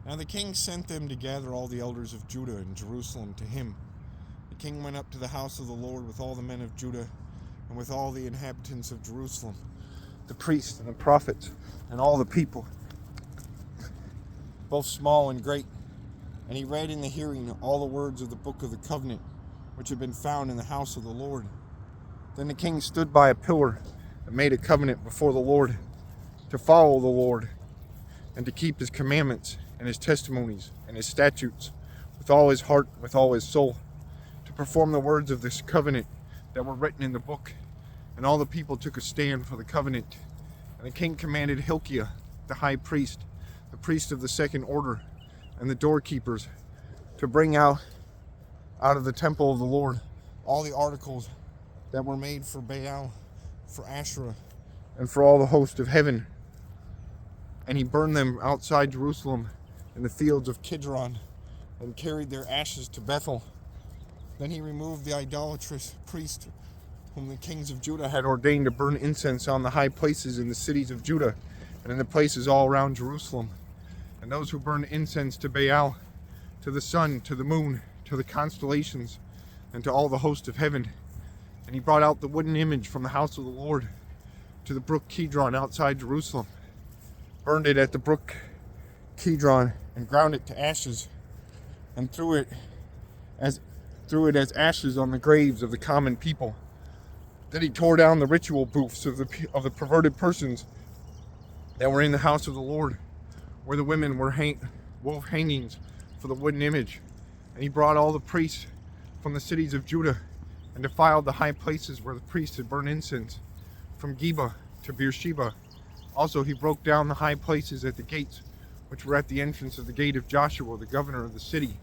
Now the king sent them to gather all the elders of Judah and Jerusalem to him. The king went up to the house of the Lord with all the men of Judah and with all the inhabitants of Jerusalem, the priests and the prophets and all the people, both small and great. And he read in the hearing all the words of the book of the covenant, which had been found in the house of the Lord. Then the king stood by a pillar and made a covenant before the Lord to follow the Lord and to keep his commandments and his testimonies and his statutes with all his heart, with all his soul, to perform the words of this covenant that were written in the book. And all the people took a stand for the covenant. And the king commanded Hilkiah, the high priest, the priest of the second order, and the doorkeepers to bring out of the temple of the Lord all the articles that were made for Baal, for Asherah, and for all the host of heaven. And he burned them outside Jerusalem in the fields of Kidron, and carried their ashes to Bethel. Then he removed the idolatrous priest whom the kings of Judah had ordained to burn incense on the high places in the cities of Judah and in the places all around Jerusalem, and those who burned incense to Baal, to the sun, to the moon, to the constellations, and to all the host of heaven. And he brought out the wooden image from the house of the Lord to the brook Kidron outside Jerusalem, burned it at the brook Kidron, and ground it to ashes, and threw it as ashes on the graves of the common people. Then he tore down the ritual booths of the perverted persons that were in the house of the Lord, where the women wove hangings for the wooden image. And he brought all the priests from the cities of Judah and defiled the high places where the priests had burned incense, from Geba to Beersheba. Also he broke down the high places at the gates, which were at the entrance of the gate of Joshua, the governor of the city,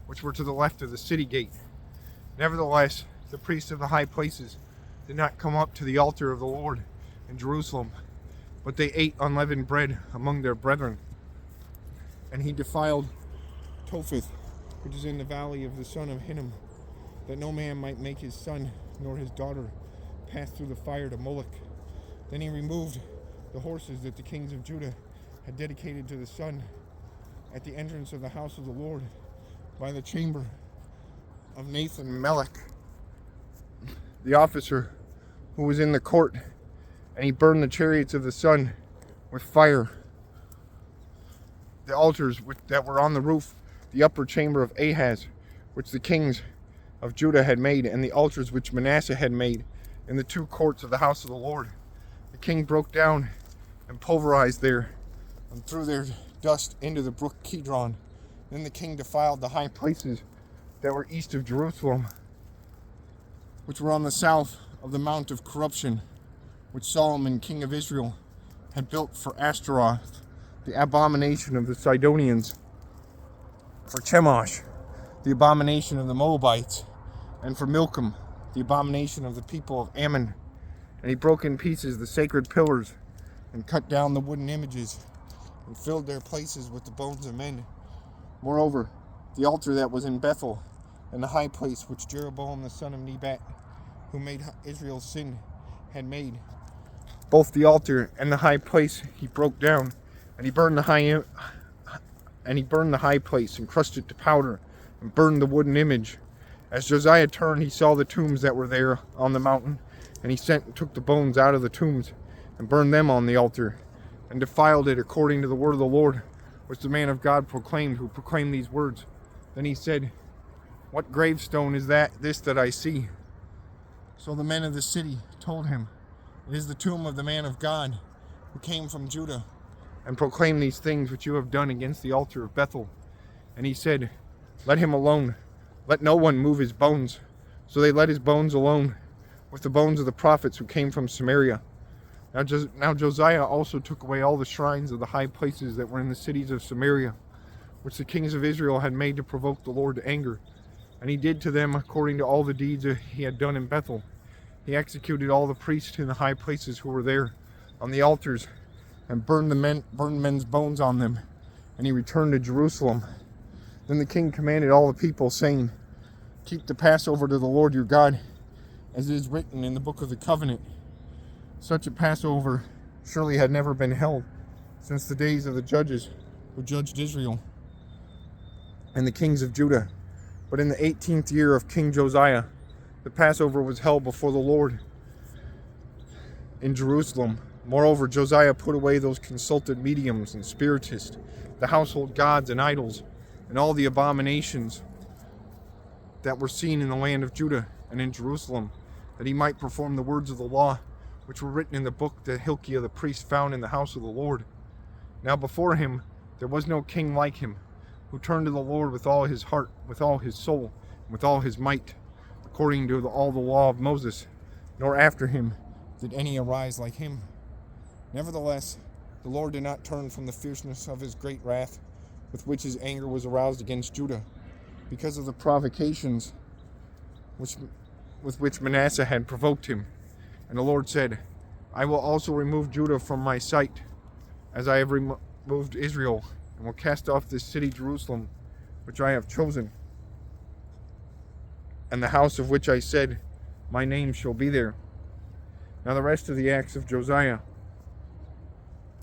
which were to the left of the city gate. Nevertheless, the priests of the high places did not come up to the altar of the Lord in Jerusalem, but they ate unleavened bread among their brethren. And he defiled Topheth, which is in the valley of the son of Hinnom, that no man might make his son nor his daughter pass through the fire to Moloch. Then he removed the horses that the kings of Judah had dedicated to the sun at the entrance of the house of the Lord by the chamber of Nathan Melech, the officer who was in the court, and he burned the chariots of the sun with fire. The altars that were on the roof, the upper chamber of Ahaz, which the kings of Judah had made, and the altars which Manasseh had made in the two courts of the house of the Lord, the king broke down and pulverized there, and threw their dust into the brook Kidron. Then the king defiled the high places that were east of Jerusalem, which were on the south of the Mount of Corruption, which Solomon, king of Israel, had built for Ashtaroth, the abomination of the Sidonians, for Chemosh, the abomination of the Moabites, and for Milcom, the abomination of the people of Ammon. And he broke in pieces the sacred pillars, and cut down the wooden images, and filled their places with the bones of men. Moreover, the altar that was in Bethel, and the high place which Jeroboam the son of Nebat, who made Israel sin, had made, both the altar and the high place he broke down, and he burned the high place, and crushed it to powder, and burned the wooden image. As Josiah turned, he saw the tombs that were there on the mountain, and he sent and took the bones out of the tombs, and burned them on the altar, and defiled it according to the word of the Lord, which the man of God proclaimed, who proclaimed these words. Then he said, "What gravestone is this that I see?" So the men of the city told him, "It is the tomb of the man of God, who came from Judah, and proclaimed these things which you have done against the altar of Bethel." And he said, "Let him alone. Let no one move his bones." So they let his bones alone, with the bones of the prophets who came from Samaria. Now Josiah also took away all the shrines of the high places that were in the cities of Samaria, which the kings of Israel had made to provoke the Lord to anger. And he did to them according to all the deeds that he had done in Bethel. He executed all the priests in the high places who were there on the altars, and burned men's bones on them. And he returned to Jerusalem. Then the king commanded all the people, saying, "Keep the Passover to the Lord your God, as it is written in the book of the covenant." Such a Passover surely had never been held since the days of the judges who judged Israel. and the kings of Judah. But in the 18th year of King Josiah, the Passover was held before the Lord in Jerusalem. Moreover, Josiah put away those consulted mediums and spiritists, the household gods and idols, and all the abominations that were seen in the land of Judah and in Jerusalem, that he might perform the words of the law, which were written in the book that Hilkiah the priest found in the house of the Lord. Now before him there was no king like him, who turned to the Lord with all his heart, with all his soul, and with all his might, according to all the law of Moses, nor after him did any arise like him. Nevertheless, the Lord did not turn from the fierceness of his great wrath, with which his anger was aroused against Judah, because of the provocations with which Manasseh had provoked him. And the Lord said, I will also remove Judah from my sight, as I have removed Israel, and will cast off this city Jerusalem, which I have chosen, and the house of which I said, my name shall be there. Now the rest of the acts of Josiah,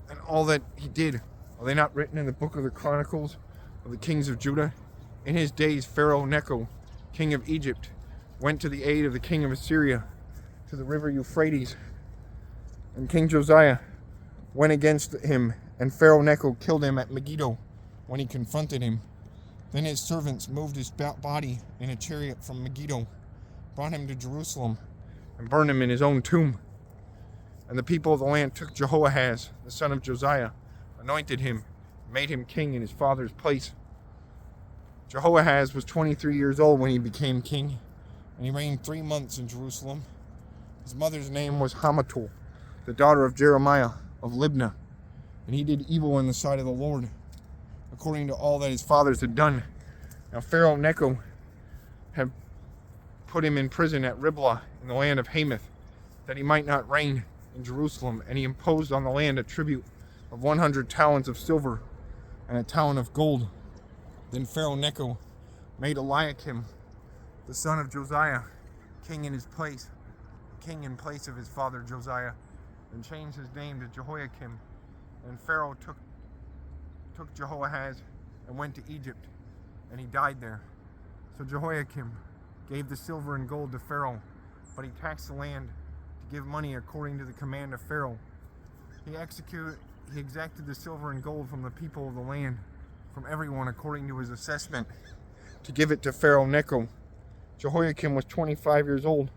and all that he did, are they not written in the book of the Chronicles of the kings of Judah? In his days Pharaoh Necho, king of Egypt, went to the aid of the king of Assyria to the river Euphrates. And King Josiah went against him, and Pharaoh Necho killed him at Megiddo when he confronted him. Then his servants moved his body in a chariot from Megiddo, brought him to Jerusalem, and burned him in his own tomb. And the people of the land took Jehoahaz, the son of Josiah, anointed him, and made him king in his father's place. Jehoahaz was 23 years old when he became king, and he reigned 3 months in Jerusalem. His mother's name was Hamutal, the daughter of Jeremiah of Libnah, and he did evil in the sight of the Lord, according to all that his fathers had done. Now Pharaoh Necho had put him in prison at Riblah in the land of Hamath, that he might not reign in Jerusalem, and he imposed on the land a tribute of 100 talents of silver and a talent of gold. Then Pharaoh Necho made Eliakim, the son of Josiah, king in place of his father Josiah, and changed his name to Jehoiakim. And Pharaoh took Jehoahaz and went to Egypt, and he died there. So Jehoiakim gave the silver and gold to Pharaoh, but he taxed the land to give money according to the command of Pharaoh. He exacted the silver and gold from the people of the land, from everyone according to his assessment, to give it to Pharaoh Necho. Jehoiakim was 25 years old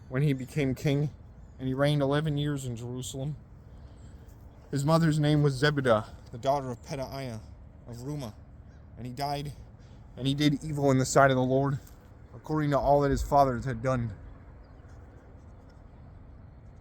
when he became king, and he reigned 11 years in Jerusalem. His mother's name was Zebudah, the daughter of Pedaiah of Rumah, and he did evil in the sight of the Lord, according to all that his fathers had done.